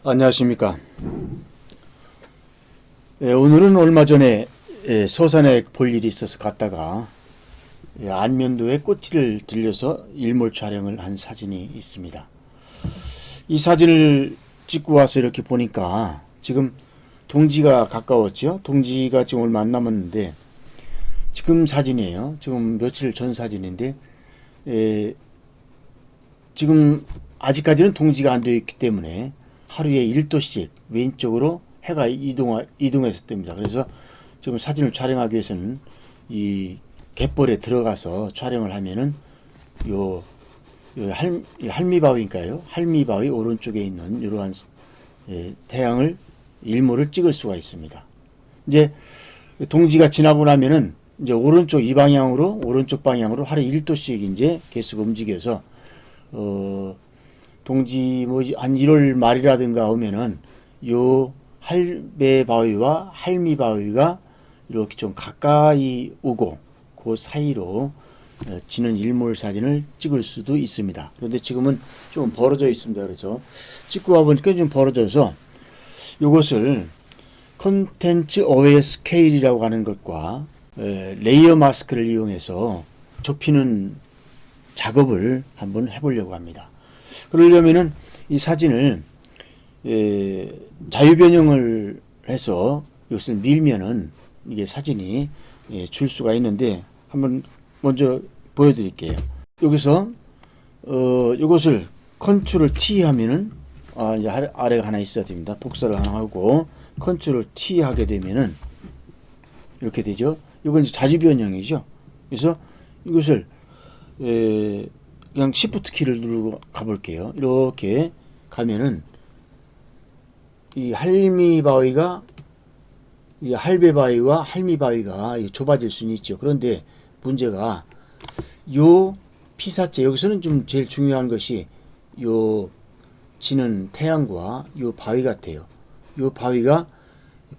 안녕하십니까. 오늘은 얼마 전에 서산에 볼 일이 있어서 갔다가 안면도에 꽃을 들려서 일몰 촬영을 한 사진이 있습니다. 이 사진을 찍고 와서 이렇게 보니까 지금 동지가 가까웠죠. 동지가 지금 얼마 안 남았는데 지금 사진이에요. 지금 며칠 전 사진인데 지금 아직까지는 동지가 안 되어 있기 때문에 하루에 1도씩 왼쪽으로 해가 이동해서 뜹니다. 그래서 지금 사진을 촬영하기 위해서는 이 갯벌에 들어가서 촬영을 하면은 요 할미바위인가요? 할미바위 오른쪽에 있는 이러한 태양을 일몰을 찍을 수가 있습니다. 이제 동지가 지나고 나면은 이제 오른쪽 방향으로 하루 1도씩 이제 계속 움직여서 동지 한 1월 말이라든가 오면은 요 할배바위와 할미바위가 이렇게 좀 가까이 오고 그 사이로 지는 일몰 사진을 찍을 수도 있습니다. 그런데 지금은 좀 벌어져 있습니다. 그래서 찍고 와보니까 좀 벌어져서 이것을 컨텐츠 어웨어 스케일이라고 하는 것과 레이어 마스크를 이용해서 좁히는 작업을 한번 해보려고 합니다. 그러려면은 이 사진을 자유변형을 해서 이것을 밀면은 이게 사진이 줄 수가 있는데 한번 먼저 보여드릴게요. 여기서 이것을 컨트롤 T 하면은 이제 아래가 하나 있어야 됩니다. 복사를 하나 하고 컨트롤 T 하게 되면은 이렇게 되죠. 이건 이제 자주변형이죠. 그래서 이것을 그냥 Shift 키를 누르고 가볼게요. 이렇게 가면은 이 할미바위가 이 할배바위와 할미바위가 좁아질 수는 있죠. 그런데 문제가 요 피사체 여기서는 좀 제일 중요한 것이 요 지는 태양과 요 바위 같아요. 요 바위가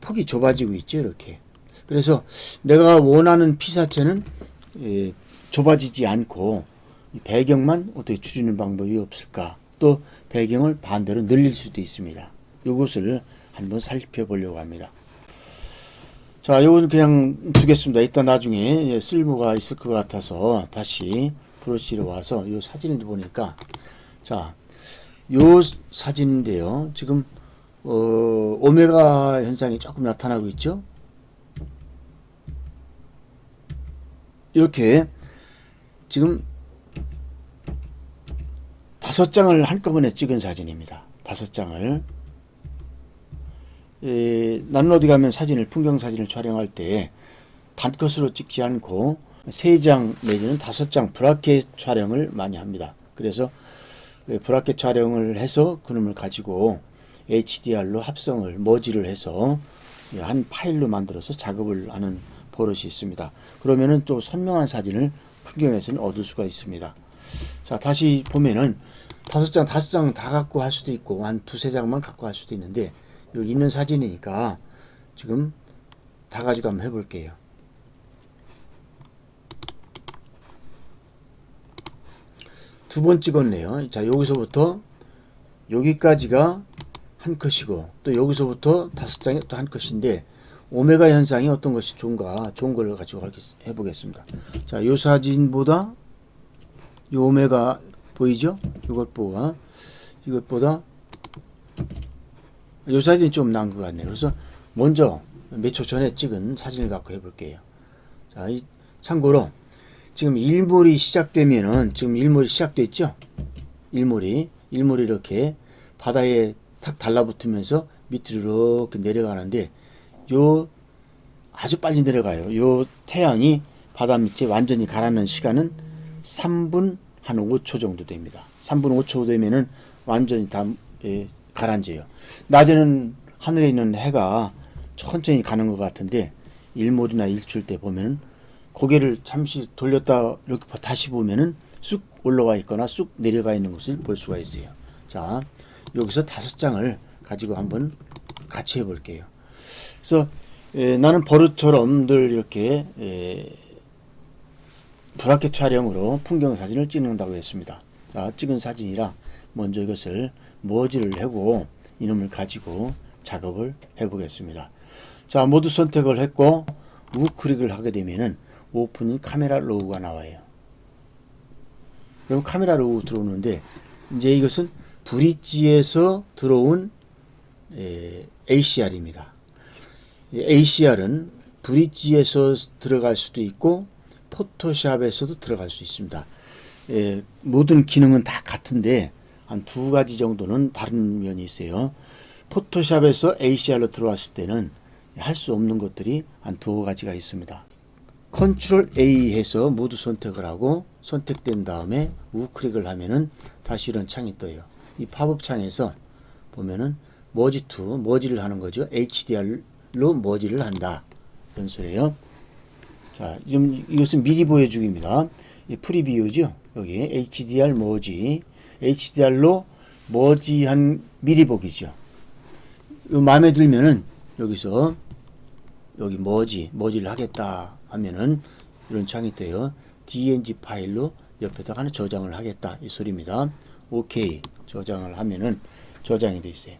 폭이 좁아지고 있죠. 이렇게. 그래서 내가 원하는 피사체는 좁아지지 않고 배경만 어떻게 줄이는 방법이 없을까? 또 배경을 반대로 늘릴 수도 있습니다. 이것을 한번 살펴보려고 합니다. 자, 이건 그냥 두겠습니다. 이따 나중에 쓸모가 있을 것 같아서 다시 브러쉬로 와서 이 사진을 보니까 자, 이 사진인데요. 지금 오메가 현상이 조금 나타나고 있죠. 이렇게 지금 5장을 한꺼번에 찍은 사진입니다. 5장을. 나는 어디 가면 풍경 사진을 촬영할 때 단컷으로 찍지 않고 3장 내지는 5장 브라켓 촬영을 많이 합니다. 그래서 브라켓 촬영을 해서 그놈을 가지고 HDR로 머지를 해서 한 파일로 만들어서 작업을 하는 버릇이 있습니다. 그러면은 또 선명한 사진을 풍경에서는 얻을 수가 있습니다. 자, 다시 보면은 5장 다 갖고 할 수도 있고 한 2-3장만 갖고 할 수도 있는데 여기 있는 사진이니까 지금 다 가지고 한번 해볼게요. 두 번 찍었네요. 자, 여기서부터 여기까지가 한 컷이고 또 여기서부터 5장이 또 한 컷인데 오메가 현상이 어떤 것이 좋은 걸 가지고 해보겠습니다. 자, 이 사진보다 이 오메가 보이죠? 이것보다 이 사진이 좀 나은 것 같네요. 그래서 먼저 몇 초 전에 찍은 사진을 갖고 해볼게요. 자, 참고로 지금 일몰이 시작되면은 지금 일몰이 시작됐죠? 일몰이 이렇게 바다에 탁 달라붙으면서 밑으로 이렇게 내려가는데 요 아주 빨리 내려가요. 요 태양이 바다 밑에 완전히 가라앉는 시간은 3분 한 5초 정도 됩니다. 3분 5초 되면은 완전히 다 가라앉아요. 낮에는 하늘에 있는 해가 천천히 가는 것 같은데 일몰이나 일출 때 보면은 고개를 잠시 돌렸다 이렇게 다시 보면은 쑥 올라와 있거나 쑥 내려가 있는 것을 볼 수가 있어요. 자, 여기서 5장을 가지고 한번 같이 해볼게요. 그래서 나는 버릇처럼 늘 이렇게 브라켓 촬영으로 풍경 사진을 찍는다고 했습니다. 자, 찍은 사진이라 먼저 이것을 머지를 하고 이놈을 가지고 작업을 해 보겠습니다. 자, 모두 선택을 했고 우클릭을 하게 되면은 오픈 카메라 로우가 나와요. 그럼 카메라 로우 들어오는데 이제 이것은 브릿지에서 들어온 ACR입니다. ACR은 브릿지에서 들어갈 수도 있고 포토샵에서도 들어갈 수 있습니다. 모든 기능은 다 같은데 한 두 가지 정도는 다른 면이 있어요. 포토샵에서 ACR로 들어왔을 때는 할 수 없는 것들이 한 두 가지가 있습니다. 컨트롤 A 해서 모두 선택을 하고 선택된 다음에 우클릭을 하면은 다시 이런 창이 떠요. 이 팝업 창에서 보면은 머지를 하는 거죠. HDR로 머지를 한다. 이런 소리예요. 자, 지금 이것은 미리 보여주기입니다. 이 프리뷰죠. 여기 HDR 머지, HDR로 머지한 미리 보기죠. 마음에 들면은 여기서 여기 머지를 하겠다 하면은 이런 창이 떠요. DNG 파일로 옆에다가 하나 저장을 하겠다 이 소리입니다. OK 저장을 하면은 저장이 돼 있어요.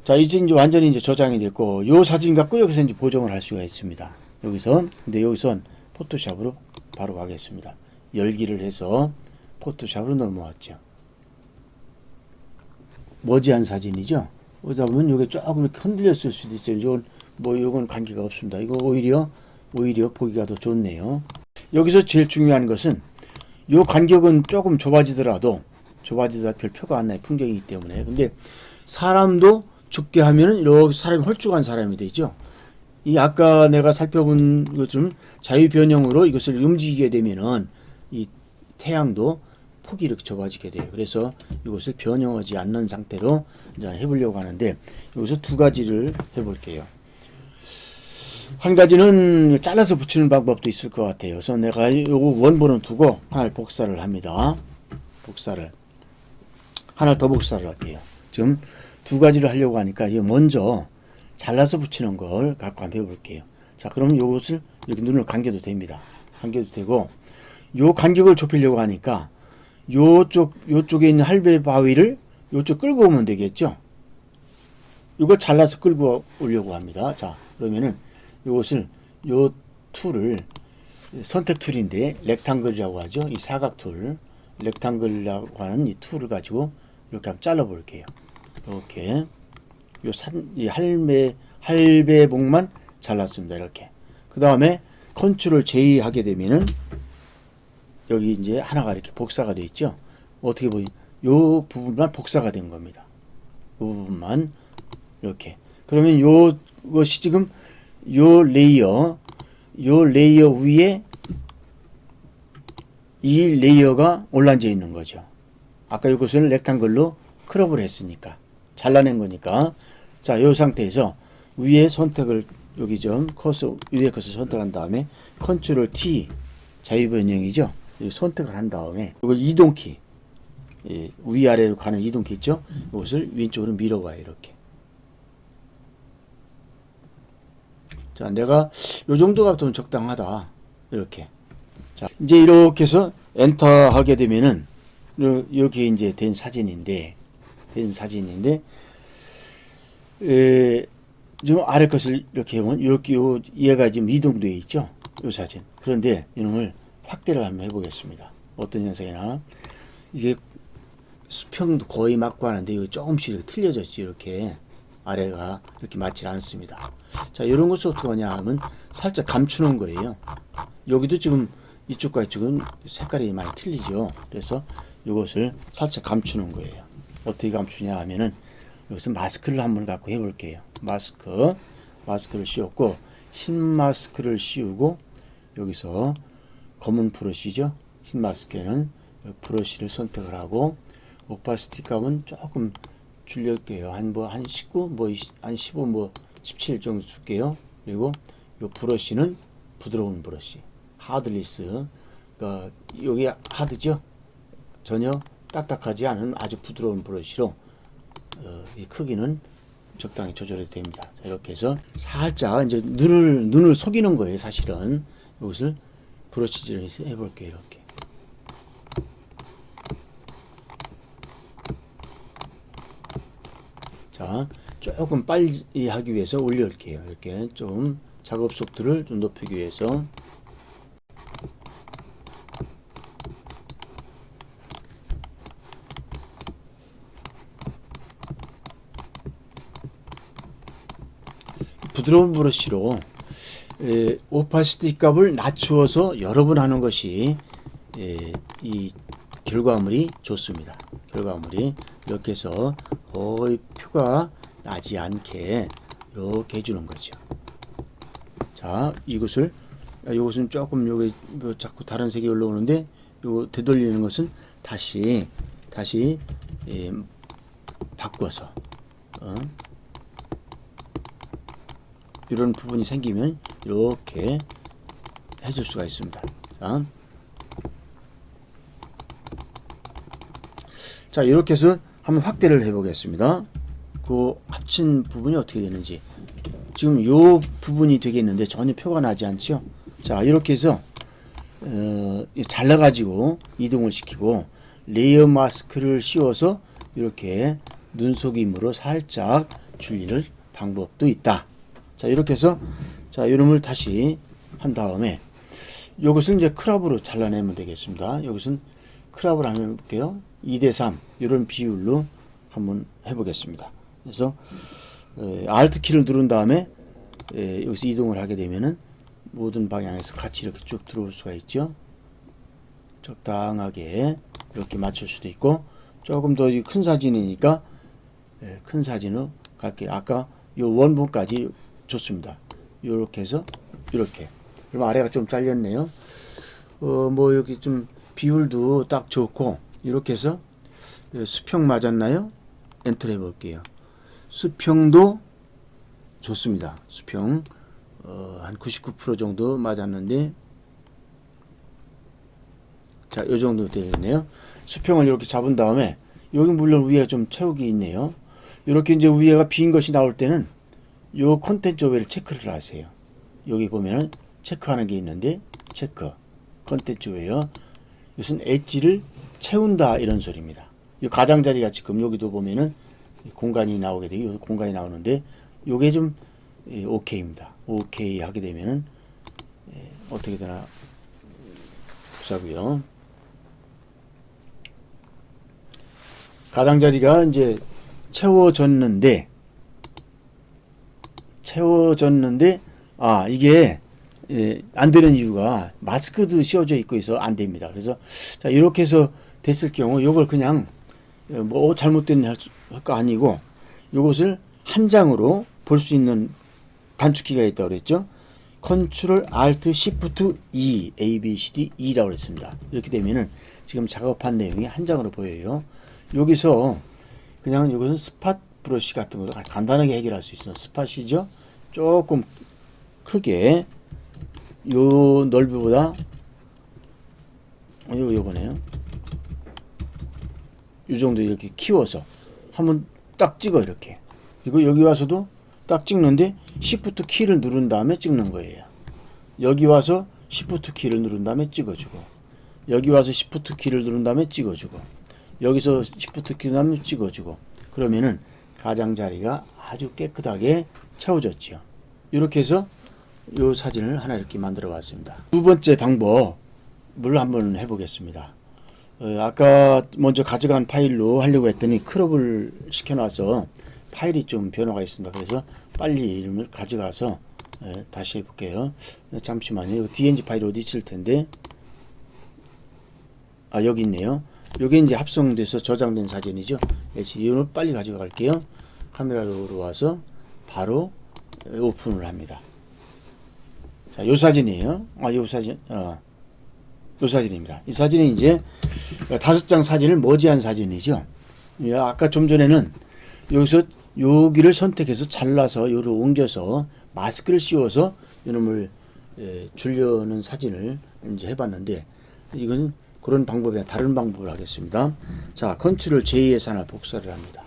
자, 이제 완전히 이제 저장이 됐고 요 사진 갖고 여기서 이제 보정을 할 수가 있습니다. 근데 여기선 포토샵으로 바로 가겠습니다. 열기를 해서 포토샵으로 넘어왔죠. 머지한 사진이죠. 그러다 보면 이게 조금 흔들렸을 수도 있어요. 요건 관계가 없습니다. 이거 오히려 보기가 더 좋네요. 여기서 제일 중요한 것은 요 간격은 조금 좁아지더라도 별 표가 안 나요. 풍경이기 때문에. 근데 사람도 좁게 하면은 이렇게 사람이 홀쭉한 사람이 되죠. 이 아까 내가 살펴본 것처럼 자유 변형으로 이것을 움직이게 되면은 이 태양도 폭이 이렇게 좁아지게 돼요. 그래서 이것을 변형하지 않는 상태로 이제 해보려고 하는데 여기서 두 가지를 해볼게요. 한 가지는 잘라서 붙이는 방법도 있을 것 같아요. 그래서 내가 요거 원본은 두고 하나를 복사를 합니다. 하나 더 복사를 할게요. 지금 두 가지를 하려고 하니까 먼저 잘라서 붙이는 걸 갖고 한번 해볼게요. 자, 그럼 요것을 이렇게 눈을 감겨도 됩니다. 감겨도 되고 요 간격을 좁히려고 하니까 요쪽에 있는 할배 바위를 요쪽 끌고 오면 되겠죠. 이걸 잘라서 끌고 오려고 합니다. 자, 그러면은 요것을 요 툴을 선택 툴인데 렉탱글이라고 하죠. 이 사각 툴 렉탱글이라고 하는 이 툴을 가지고 이렇게 한번 잘라 볼게요. 이렇게 이 할배목만 잘랐습니다. 이렇게. 그 다음에 컨트롤 J 하게 되면은 여기 이제 하나가 이렇게 복사가 되어 있죠. 어떻게 보면 요 부분만 복사가 된 겁니다. 요 부분만 이렇게. 그러면 요것이 지금 요 레이어 위에 이 레이어가 올라앉아 있는 거죠. 아까 이것을 렉탱글로 크롭을 했으니까 잘라낸 거니까. 자, 요 상태에서 위에 선택을 여기 좀 위에 것을 선택한 다음에 컨트롤 T 자유 변형이죠. 선택을 한 다음에 이걸 이동키 위아래로 가는 이동키 있죠. 이것을 왼쪽으로 밀어봐요. 이렇게. 자, 내가 요 정도가 좀 적당하다. 이렇게. 자, 이제 이렇게 해서 엔터 하게 되면은 이렇게 이제 된 사진인데 지금 아래 것을 이렇게 보면 이렇게 얘가 지금 이동되어 있죠. 요 사진. 그런데 이놈을 확대를 한번 해보겠습니다. 어떤 현상이나 이게 수평도 거의 맞고 하는데 이거 조금씩 틀려졌지. 이렇게 아래가 이렇게 맞지 않습니다. 자, 이런 것을 어떻게 하냐 하면 살짝 감추는 거예요. 여기도 지금 이쪽과 이쪽은 색깔이 많이 틀리죠. 그래서 이것을 살짝 감추는 거예요. 어떻게 감추냐 하면은 여기서 마스크를 한번 갖고 해볼게요. 마스크를 씌웠고 흰 마스크를 씌우고 여기서 검은 브러쉬죠. 흰 마스크에는 브러쉬를 선택을 하고 오파시티 값은 조금 줄일게요. 한 19, 한 15, 17 정도 줄게요. 그리고 이 브러쉬는 부드러운 브러쉬, 하드리스. 그러니까 여기 하드죠. 전혀 딱딱하지 않은 아주 부드러운 브러쉬로 이 크기는 적당히 조절해도 됩니다. 자, 이렇게 해서 살짝 이제 눈을 속이는 거예요. 사실은 이것을 브러쉬질을 해서 해볼게요. 이렇게. 자, 조금 빨리 하기 위해서 올려올게요. 이렇게 좀 작업 속도를 좀 높이기 위해서. 부드러운 브러쉬로 오파시티 값을 낮추어서 여러 번 하는 것이 이 결과물이 좋습니다. 결과물이 이렇게 해서 거의 표가 나지 않게 이렇게 해주는 거죠. 자, 이것은 조금 요게 자꾸 다른 색이 올라오는데 요 되돌리는 것은 다시 바꿔서 이런 부분이 생기면 이렇게 해줄 수가 있습니다. 자, 이렇게 해서 한번 확대를 해 보겠습니다. 그 합친 부분이 어떻게 되는지. 지금 요 부분이 되겠는데 전혀 표가 나지 않죠. 자, 이렇게 해서 잘라 가지고 이동을 시키고 레이어 마스크를 씌워서 이렇게 눈속임으로 살짝 줄이는 방법도 있다. 자, 이렇게 해서 자, 이름을 다시 한 다음에 이것은 이제 크랍으로 잘라내면 되겠습니다. 여기서는 크랍을 한번 해볼게요. 2대3 이런 비율로 한번 해보겠습니다. 그래서 Alt 키를 누른 다음에 여기서 이동을 하게 되면은 모든 방향에서 같이 이렇게 쭉 들어올 수가 있죠. 적당하게 이렇게 맞출 수도 있고, 조금 더 큰 사진이니까 큰 사진으로 갈게요. 아까 요 원본까지 좋습니다. 요렇게 해서 이렇게. 그럼 아래가 좀 잘렸네요. 뭐 여기 좀 비율도 딱 좋고, 이렇게 해서 수평 맞았나요? 엔터 해볼게요. 수평도 좋습니다. 수평 한 99% 정도 맞았는데, 자, 요 정도 되겠네요. 수평을 이렇게 잡은 다음에 여기 물론 위에 좀 채우기 있네요. 이렇게 이제 위에가 빈 것이 나올 때는 요 컨텐츠 오버를 체크를 하세요. 여기 보면은 체크하는 게 있는데, 체크 컨텐츠 오버, 이것은 엣지를 채운다 이런 소리입니다. 이 가장자리가 지금 여기도 보면은 공간이 나오게 되고 공간이 나오는데, 요게 좀 오케이입니다. 오케이 하게 되면은 어떻게 되나 보자고요. 가장자리가 이제 채워졌는데 이게 안 되는 이유가 마스크도 씌워져 있고 있어 안 됩니다. 그래서 자, 이렇게 해서 됐을 경우 요걸 그냥 뭐 잘못된 할 거 아니고 요것을 한 장으로 볼 수 있는 단축키가 있다고 그랬죠. 컨트롤 알트 시프트 E, A, B, C, D, E라고 그랬습니다. 이렇게 되면은 지금 작업한 내용이 한 장으로 보여요. 여기서 그냥 이것은 스팟 브러쉬 같은 것도 간단하게 해결할 수 있어요. 스팟이죠. 조금 크게 요 넓이보다 요거네요. 요 정도 이렇게 키워서 한번 딱 찍어 이렇게. 그리고 여기 와서도 딱 찍는데 Shift 키를 누른 다음에 찍는 거예요. 여기 와서 Shift 키를 누른 다음에 찍어주고, 여기 와서 Shift 키를 누른 다음에 찍어주고, 여기서 Shift 키 누른 다음에 찍어주고, 그러면은 가장자리가 아주 깨끗하게 채워졌죠. 이렇게 해서 이 사진을 하나 이렇게 만들어 봤습니다. 두 번째 방법을 한번 해보겠습니다. 아까 먼저 가져간 파일로 하려고 했더니 크롭을 시켜놔서 파일이 좀 변화가 있습니다. 그래서 빨리 이름을 가져가서 다시 해볼게요. 잠시만요. DNG 파일이 어디 있을 텐데, 아, 여기 있네요. 여기 이제 합성돼서 저장된 사진이죠. 이걸 빨리 가져갈게요. 카메라로 와서 바로 오픈을 합니다. 자, 요 사진이에요. 요 사진입니다. 이 사진이 이제 5장 사진을 머지한 사진이죠. 아까 좀 전에는 여기서 여기를 선택해서 잘라서 요를 옮겨서 마스크를 씌워서 이놈을 주려는 사진을 이제 해봤는데, 이건 그런 방법이 다른 방법을 하겠습니다. 자, 컨트롤 J에서 하나 복사를 합니다.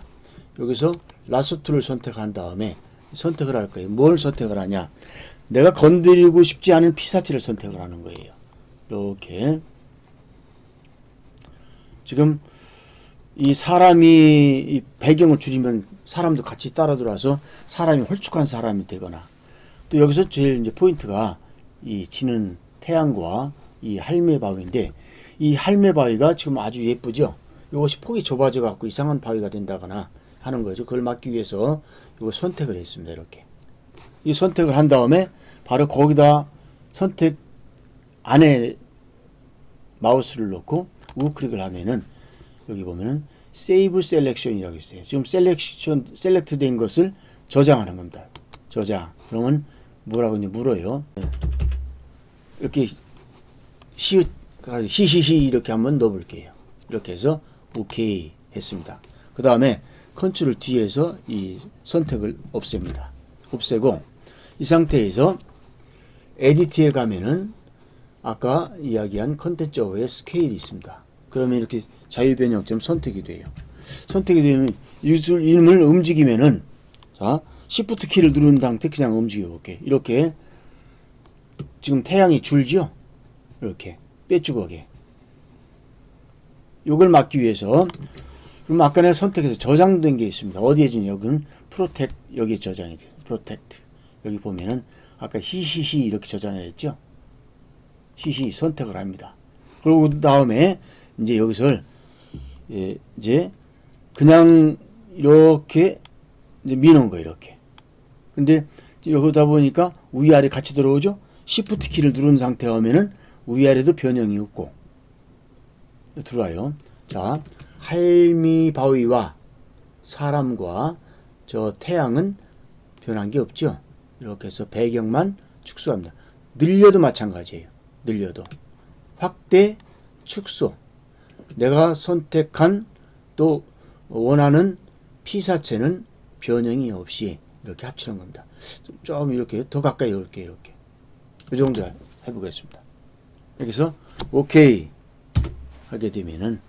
여기서 라스트를 선택한 다음에 선택을 할 거예요. 뭘 선택을 하냐? 내가 건드리고 싶지 않은 피사체를 선택을 하는 거예요. 이렇게. 지금 이 사람이 이 배경을 줄이면 사람도 같이 따라 들어와서 사람이 홀쭉한 사람이 되거나, 또 여기서 제일 이제 포인트가 이 지는 태양과 이 할매 바위인데, 이 할매 바위가 지금 아주 예쁘죠. 이것이 폭이 좁아져 갖고 이상한 바위가 된다거나 하는 거죠. 그걸 막기 위해서 이거 선택을 했습니다. 이렇게 이 선택을 한 다음에 바로 거기다 선택 안에 마우스를 놓고 우클릭을 하면은 여기 보면은 세이브 셀렉션이라고 있어요. 지금 셀렉트 된 것을 저장하는 겁니다. 저장. 그러면 뭐라고 이제 물어요. 이렇게 시시시 이렇게 한번 넣어볼게요. 이렇게 해서 오케이 했습니다. 그 다음에 컨트롤 뒤에서 이 선택을 없앱니다. 없애고 이 상태에서 에디트에 가면은 아까 이야기한 컨텐츠 어웨어 스케일이 있습니다. 그러면 이렇게 자유변형점 선택이 돼요. 선택이 되면 이름을 움직이면은, 자, Shift 키를 누른 상태 그냥 움직여 볼게. 이렇게 지금 태양이 줄죠? 이렇게 빼주거게. 요걸 막기 위해서, 그럼 아까 내가 선택해서 저장된 게 있습니다. 어디에 지금 여기는 프로텍트, 여기에 저장이 돼요. 프로텍트. 여기 보면은 아까 히히히 이렇게 저장을 했죠? 히히 선택을 합니다. 그리고 다음에 이제 여기서 이제 그냥 이렇게 이제 미는 거예요. 이렇게. 근데 여기다 보니까 위아래 같이 들어오죠? Shift 키를 누른 상태 하면은 위아래도 변형이 없고 들어와요. 자, 할미 바위와 사람과 저 태양은 변한 게 없죠. 이렇게 해서 배경만 축소합니다. 늘려도 마찬가지예요. 늘려도 확대, 축소. 내가 선택한 또 원하는 피사체는 변형이 없이 이렇게 합치는 겁니다. 좀 이렇게 더 가까이 올게. 이렇게 이 정도 해보겠습니다. 여기서 오케이 하게 되면은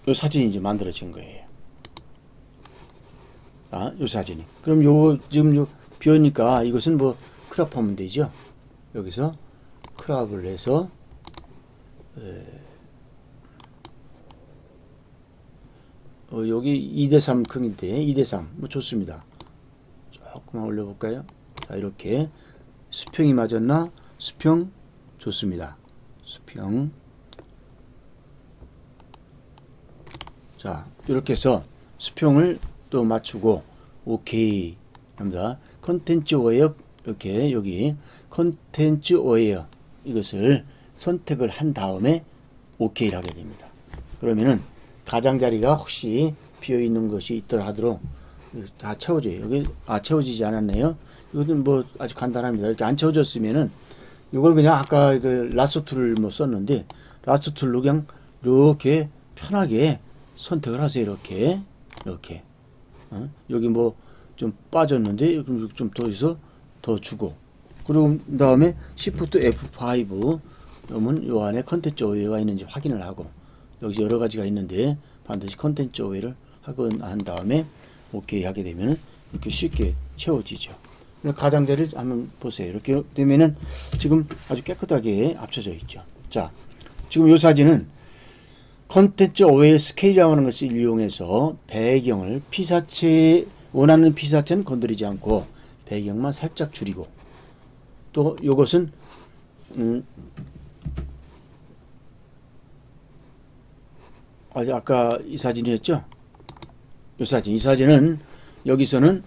이 사진이 이제 만들어진 거예요. 아, 요 사진이. 그럼 요 지금 요 비오니까 이것은 뭐 크롭하면 되죠. 여기서 크롭을 해서 여기 2:3 크기인데 2:3 뭐 좋습니다. 조금만 올려볼까요? 자, 이렇게 수평이 맞았나? 수평 좋습니다. 수평. 자, 이렇게 해서 수평을 또 맞추고 오케이 합니다. 컨텐츠 어웨어 이렇게 여기 컨텐츠 어웨어 이것을 선택을 한 다음에 오케이를 하게 됩니다. 그러면은 가장자리가 혹시 비어있는 것이 있더라 하도록 다 채워져요. 여기 채워지지 않았네요. 이것은 뭐 아주 간단합니다. 이렇게 안 채워졌으면은 이걸 그냥 아까 그 라sso 툴을 뭐 썼는데 라sso 툴로 그냥 이렇게 편하게 선택을 하세요. 이렇게 여기 뭐 좀 빠졌는데 좀 더 해서 더 주고, 그리고 다음에 Shift F5 그러면 요 안에 컨텐츠 어웨어가 있는지 확인을 하고, 여기 여러 가지가 있는데 반드시 컨텐츠 어웨어를 하고 한 다음에 오케이 하게 되면 이렇게 쉽게 채워지죠. 가장자리를 한번 보세요. 이렇게 되면은 지금 아주 깨끗하게 합쳐져 있죠. 자, 지금 이 사진은 컨텐츠 어웨어 스케일이라고 하는 것을 이용해서 배경을 원하는 피사체는 건드리지 않고 배경만 살짝 줄이고, 또 이것은 아까 이 사진이었죠? 이 사진은 여기서는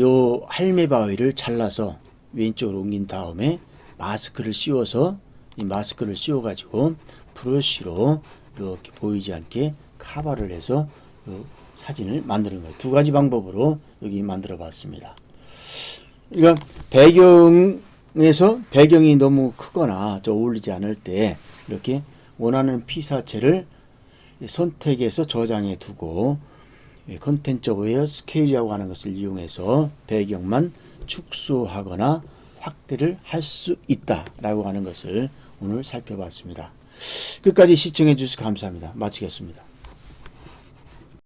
요 할매 바위를 잘라서 왼쪽으로 옮긴 다음에 마스크를 씌워서 이 마스크를 씌워 가지고 브러쉬로 이렇게 보이지 않게 카바를 해서 요 사진을 만드는 거예요. 두 가지 방법으로 여기 만들어 봤습니다. 그러니까 배경이 너무 크거나 어울리지 않을 때 이렇게 원하는 피사체를 선택해서 저장해 두고 컨텐츠 어웨어 스케일이라고 하는 것을 이용해서 배경만 축소하거나 확대를 할 수 있다라고 하는 것을 오늘 살펴봤습니다. 끝까지 시청해 주셔서 감사합니다. 마치겠습니다.